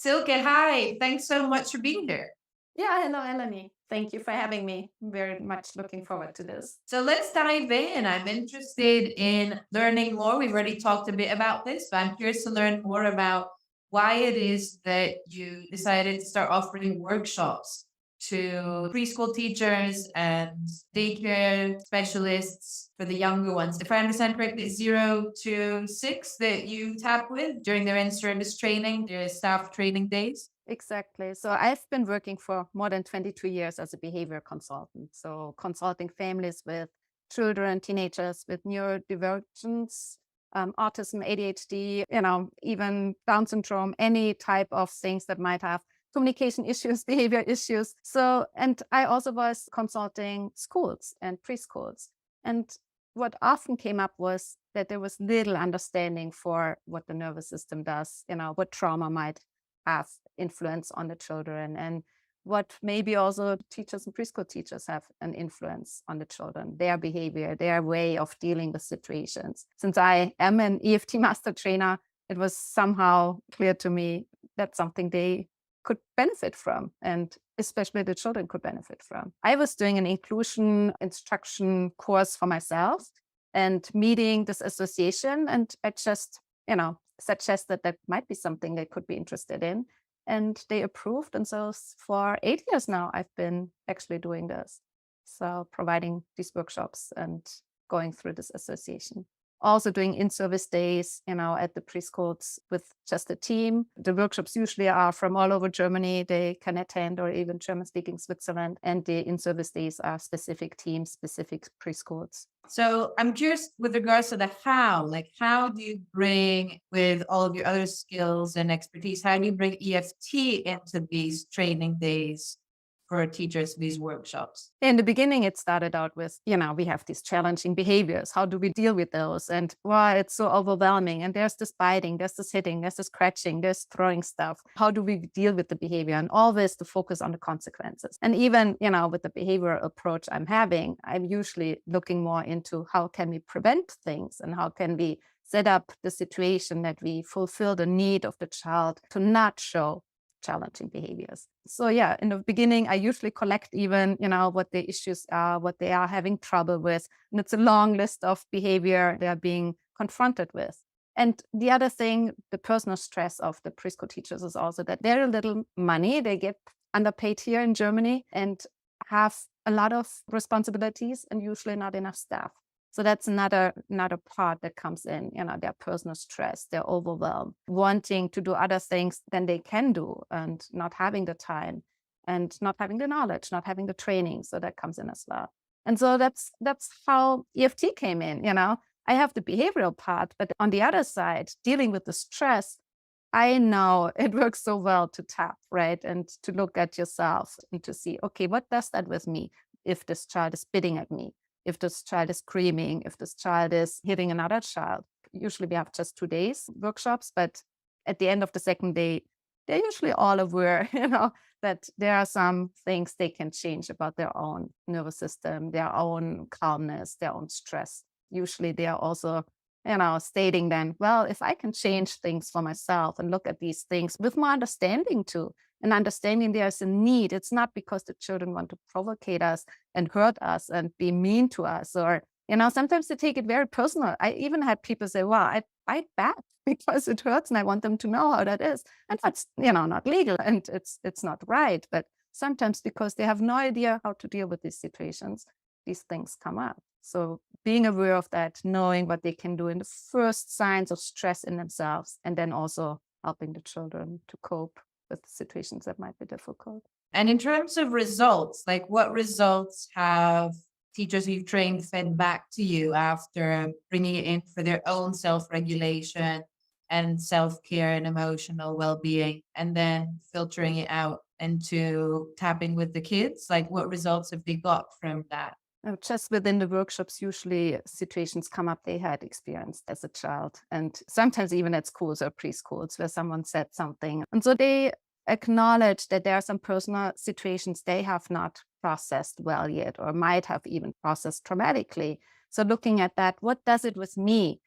Silke, hi. Thanks so much for being here. Yeah, hello, Eleni. Thank you for having me. I'm very much looking forward to this. So let's dive in. I'm interested in learning more. We've already talked a bit about this, but I'm curious to learn more about why it is that you decided to start offering workshops to preschool teachers and daycare specialists for the younger ones. If I understand correctly, 0 to 6 that you tap with during their in-service training, their staff training days. Exactly. So I've been working for more than 22 years as a behavior consultant. So consulting families with children, teenagers with neurodivergence, autism, ADHD, even Down syndrome, any type of things that might have communication issues, behavior issues. So, and I also was consulting schools and preschools. And what often came up was that there was little understanding for what the nervous system does, what trauma might have influence on the children, and what maybe also teachers and preschool teachers have an influence on the children, their behavior, their way of dealing with situations. Since I am an EFT master trainer, it was somehow clear to me that's something they could benefit from, and especially the children could benefit from. I was doing an inclusion instruction course for myself and meeting this association, and I just, suggested that might be something they could be interested in. And they approved. And so for 8 years now, I've been actually doing this. So providing these workshops and going through this association. Also doing in-service days, at the preschools with just a team. The workshops usually are from all over Germany. They can attend, or even German-speaking Switzerland. And the in-service days are specific teams, specific preschools. So I'm curious with regards to the how, like how do you bring with all of your other skills and expertise, how do you bring EFT into these training days for teachers, these workshops? In the beginning, it started out with, we have these challenging behaviors. How do we deal with those? And why it's so overwhelming. And there's this biting, there's this hitting, there's this scratching, there's throwing stuff. How do we deal with the behavior? And always the focus on the consequences. And even, with the behavioral approach I'm having, I'm usually looking more into how can we prevent things and how can we set up the situation that we fulfill the need of the child to not show challenging behaviors. So yeah, in the beginning, I usually collect even, what the issues are, what they are having trouble with. And it's a long list of behavior they're being confronted with. And the other thing, the personal stress of the preschool teachers is also that very little money. They get underpaid here in Germany and have a lot of responsibilities and usually not enough staff. So that's another part that comes in, their personal stress, their overwhelm, wanting to do other things than they can do and not having the time and not having the knowledge, not having the training. So that comes in as well. And so that's how EFT came in, I have the behavioral part, but on the other side, dealing with the stress, I know it works so well to tap, right? And to look at yourself and to see, okay, what does that with me if this child is spitting at me? If this child is screaming, if this child is hitting another child. Usually we have just 2 days workshops, but at the end of the second day, they're usually all aware, that there are some things they can change about their own nervous system, their own calmness, their own stress. Usually they are also, stating then, well, if I can change things for myself and look at these things with more understanding too, and understanding there's a need. It's not because the children want to provocate us and hurt us and be mean to us, or sometimes they take it very personal. I even had people say, well, I bite back because it hurts and I want them to know how that is. And that's, not legal and it's not right. But sometimes because they have no idea how to deal with these situations, these things come up. So being aware of that, knowing what they can do in the first signs of stress in themselves, and then also helping the children to cope with situations that might be difficult. And in terms of results, like what results have teachers you've trained fed back to you after bringing it in for their own self-regulation and self-care and emotional well-being, and then filtering it out into tapping with the kids? Like what results have they got from that? Just within the workshops, usually situations come up they had experienced as a child, and sometimes even at schools or preschools where someone said something. And so they acknowledge that there are some personal situations they have not processed well yet, or might have even processed traumatically. So looking at that, what does it with me?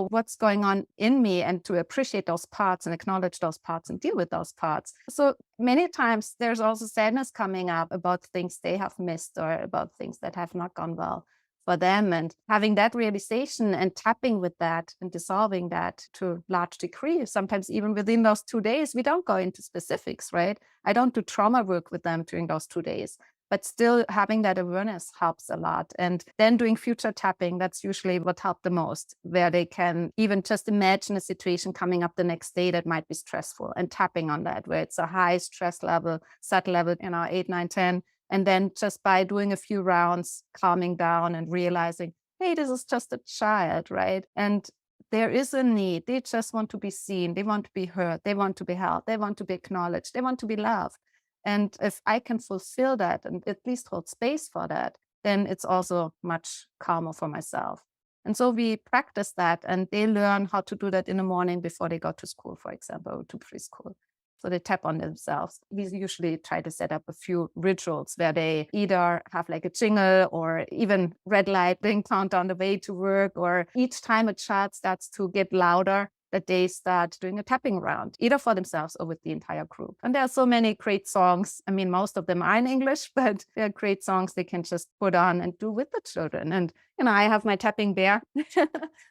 what's going on in me, and to appreciate those parts and acknowledge those parts and deal with those parts. So many times there's also sadness coming up about things they have missed or about things that have not gone well for them. And having that realization and tapping with that and dissolving that to a large degree, sometimes even within those 2 days, we don't go into specifics, right? I don't do trauma work with them during those 2 days. But still having that awareness helps a lot. And then doing future tapping, that's usually what helped the most, where they can even just imagine a situation coming up the next day that might be stressful and tapping on that, where it's a high stress level, SAT level, 8, 9, 10. And then just by doing a few rounds, calming down and realizing, hey, this is just a child, right? And there is a need. They just want to be seen. They want to be heard. They want to be held. They want to be acknowledged. They want to be loved. And if I can fulfill that and at least hold space for that, then it's also much calmer for myself. And so we practice that, and they learn how to do that in the morning before they go to school, for example, or to preschool. So they tap on themselves. We usually try to set up a few rituals where they either have like a jingle or even red light being count on the way to work, or each time a child starts to get louder, that they start doing a tapping round, either for themselves or with the entire group. And there are so many great songs. I mean, most of them are in English, but there are great songs they can just put on and do with the children. And, I have my tapping bear.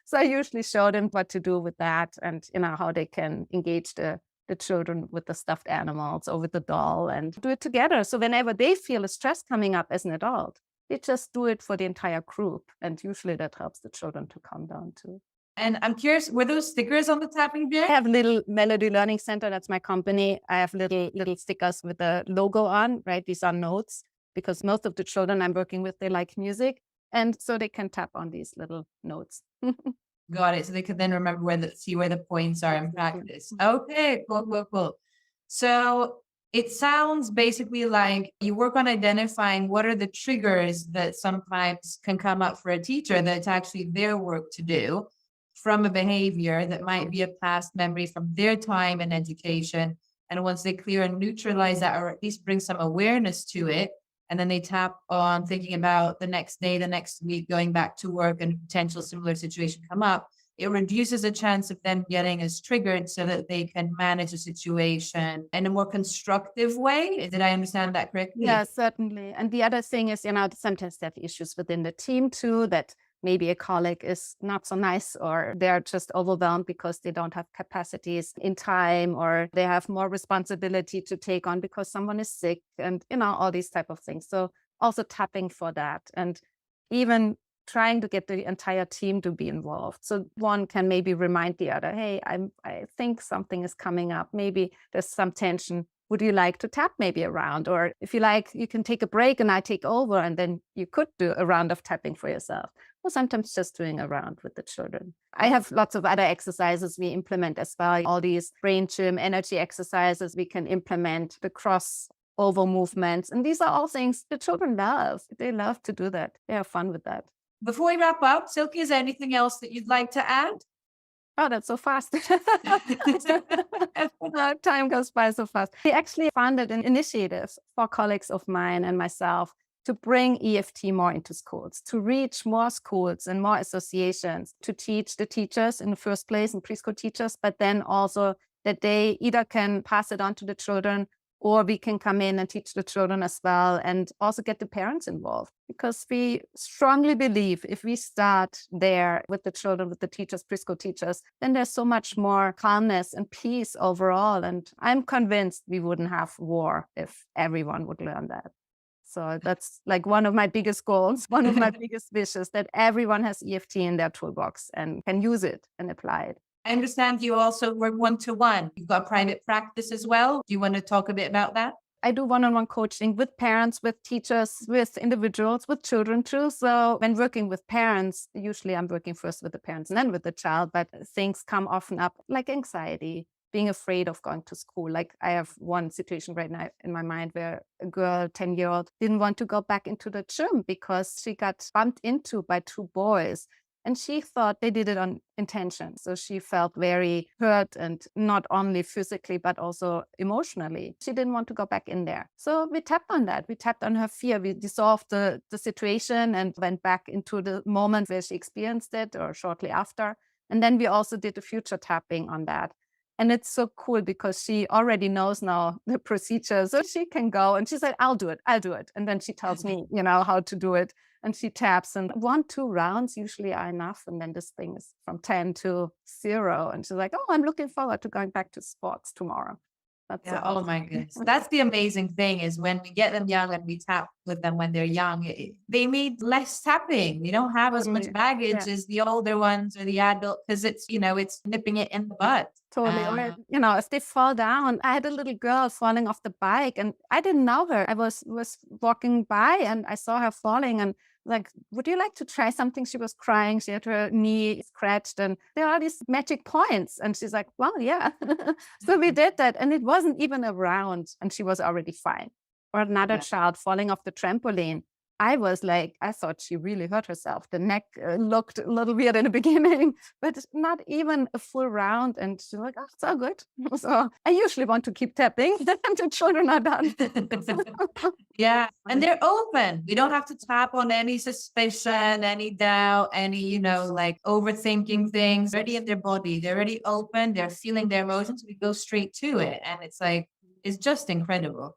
So I usually show them what to do with that and, how they can engage the children with the stuffed animals or with the doll and do it together. So whenever they feel a stress coming up as an adult, they just do it for the entire group. And usually that helps the children to calm down too. And I'm curious, were those stickers on the tapping I bear? have Little Melody Learning Center. That's my company. I have little stickers with the logo on, right? These are notes because most of the children I'm working with, they like music. And so they can tap on these little notes. Got it. So they could then remember see where the points are in practice. Okay, cool. So it sounds basically like you work on identifying what are the triggers that sometimes can come up for a teacher that's actually their work to do from a behavior that might be a past memory from their time in education. And once they clear and neutralize that, or at least bring some awareness to it, and then they tap on thinking about the next day, the next week, going back to work and potential similar situation come up, it reduces the chance of them getting as triggered so that they can manage the situation in a more constructive way. Did I understand that correctly? Yeah, certainly. And the other thing is, sometimes they have issues within the team too, that maybe a colleague is not so nice, or they're just overwhelmed because they don't have capacities in time, or they have more responsibility to take on because someone is sick, and all these type of things. So also tapping for that, and even trying to get the entire team to be involved. So one can maybe remind the other, hey, I think something is coming up. Maybe there's some tension. Would you like to tap maybe a round? Or if you like, you can take a break and I take over, and then you could do a round of tapping for yourself. Or sometimes just doing a round with the children. I have lots of other exercises we implement as well. All these brain gym energy exercises we can implement, the crossover movements. And these are all things the children love. They love to do that. They have fun with that. Before we wrap up, Silke, is there anything else that you'd like to add? Oh, that's so fast. Time goes by so fast. We actually funded an initiative for colleagues of mine and myself to bring EFT more into schools, to reach more schools and more associations, to teach the teachers in the first place and preschool teachers, but then also that they either can pass it on to the children, or we can come in and teach the children as well, and also get the parents involved. Because we strongly believe if we start there with the children, with the teachers, preschool teachers, then there's so much more calmness and peace overall. And I'm convinced we wouldn't have war if everyone would learn that. So that's like one of my biggest goals, one of my biggest wishes, that everyone has EFT in their toolbox and can use it and apply it. I understand you also work one-to-one. You've got private practice as well. Do you want to talk a bit about that? I do one-on-one coaching with parents, with teachers, with individuals, with children too. So when working with parents, usually I'm working first with the parents and then with the child, but things come often up like anxiety, being afraid of going to school. Like I have one situation right now in my mind where a girl, 10-year-old, didn't want to go back into the gym because she got bumped into by two boys. And she thought they did it on intention. So she felt very hurt, and not only physically, but also emotionally. She didn't want to go back in there. So we tapped on that. We tapped on her fear. We dissolved the situation and went back into the moment where she experienced it, or shortly after. And then we also did the future tapping on that. And it's so cool because she already knows now the procedure. So she can go and she said, I'll do it. I'll do it. And then she tells me, how to do it. And she taps, and 1, 2 rounds usually are enough. And then this thing is from 10 to 0. And she's like, oh, I'm looking forward to going back to sports tomorrow. That's Yeah. so Oh awesome. my goodness. That's the amazing thing is when we get them young and we tap with them when they're young, they need less tapping. They don't have as much Totally. baggage Yeah. as the older ones or the adult because it's nipping it in the butt. Totally. Or, if they fall down, I had a little girl falling off the bike and I didn't know her. I was walking by and I saw her falling and like, would you like to try something? She was crying. She had her knee scratched and there are these magic points. And she's like, well, yeah. So we did that. And it wasn't even a round and she was already fine. Or another Yeah. child falling off the trampoline. I was like, I thought she really hurt herself. The neck looked a little weird in the beginning, but not even a full round. And she's like, oh, it's all good. So I usually want to keep tapping. Then the children are done. Yeah. And they're open. We don't have to tap on any suspicion, any doubt, any, like overthinking things. Already in their body. They're already open. They're feeling their emotions. We go straight to it. And it's like, it's just incredible.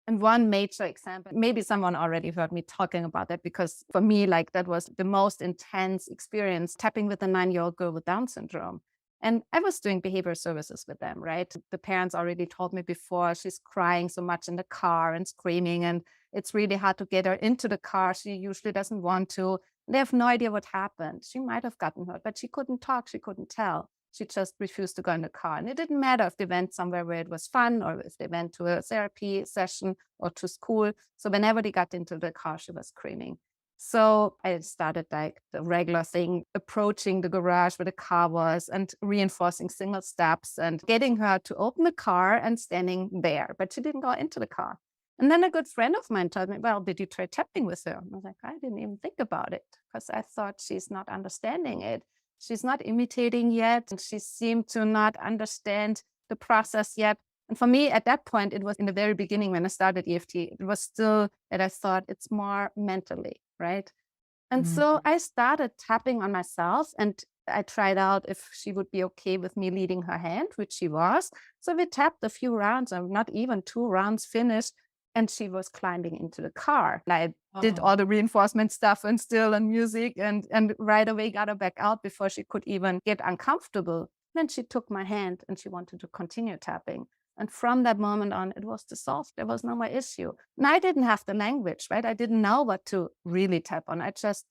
And one major example, maybe someone already heard me talking about that because for me, like that was the most intense experience tapping with a 9-year-old girl with Down syndrome. And I was doing behavior services with them, right? The parents already told me before she's crying so much in the car and screaming, and it's really hard to get her into the car. She usually doesn't want to. They have no idea what happened. She might have gotten hurt, but she couldn't talk. She couldn't tell. She just refused to go in the car. And it didn't matter if they went somewhere where it was fun or if they went to a therapy session or to school. So whenever they got into the car, she was screaming. So I started like the regular thing, approaching the garage where the car was and reinforcing single steps and getting her to open the car and standing there. But she didn't go into the car. And then a good friend of mine told me, well, did you try tapping with her? I was like, I didn't even think about it because I thought she's not understanding it. She's not imitating yet. And she seemed to not understand the process yet. And for me, at that point, it was in the very beginning when I started EFT, it was still that I thought it's more mentally, right? And so I started tapping on myself and I tried out if she would be okay with me leading her hand, which she was. So we tapped a few rounds and not even 2 rounds finished. And she was climbing into the car. And I did Oh. all the reinforcement stuff and still and music and right away got her back out before she could even get uncomfortable. Then she took my hand and she wanted to continue tapping. And from that moment on, it was dissolved. There was no more issue. And I didn't have the language, right? I didn't know what to really tap on. I just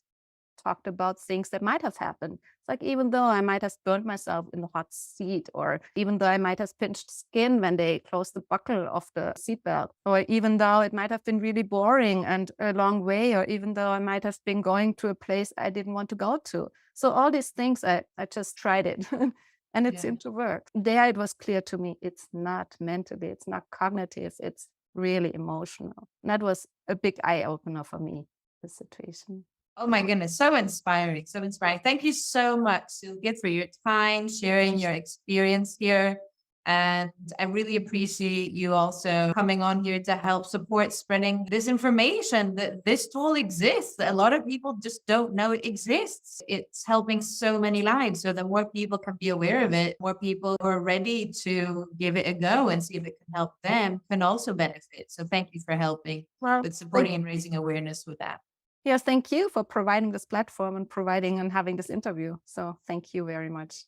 talked about things that might have happened. It's like, even though I might have burned myself in the hot seat, or even though I might have pinched skin when they closed the buckle of the seatbelt, or even though it might have been really boring and a long way, or even though I might have been going to a place I didn't want to go to. So all these things, I just tried it. And it Yeah. seemed to work. There it was clear to me, it's not mentally, it's not cognitive, it's really emotional. And that was a big eye opener for me, the situation. Oh my goodness, so inspiring, so inspiring. Thank you so much, Silke, for your time, sharing your experience here. And I really appreciate you also coming on here to help support spreading this information that this tool exists. A lot of people just don't know it exists. It's helping so many lives. So the more people can be aware of it, more people who are ready to give it a go and see if it can help them can also benefit. So thank you for helping Well, with supporting and raising awareness with that. yes, thank you for providing this platform and providing and having this interview. So thank you very much.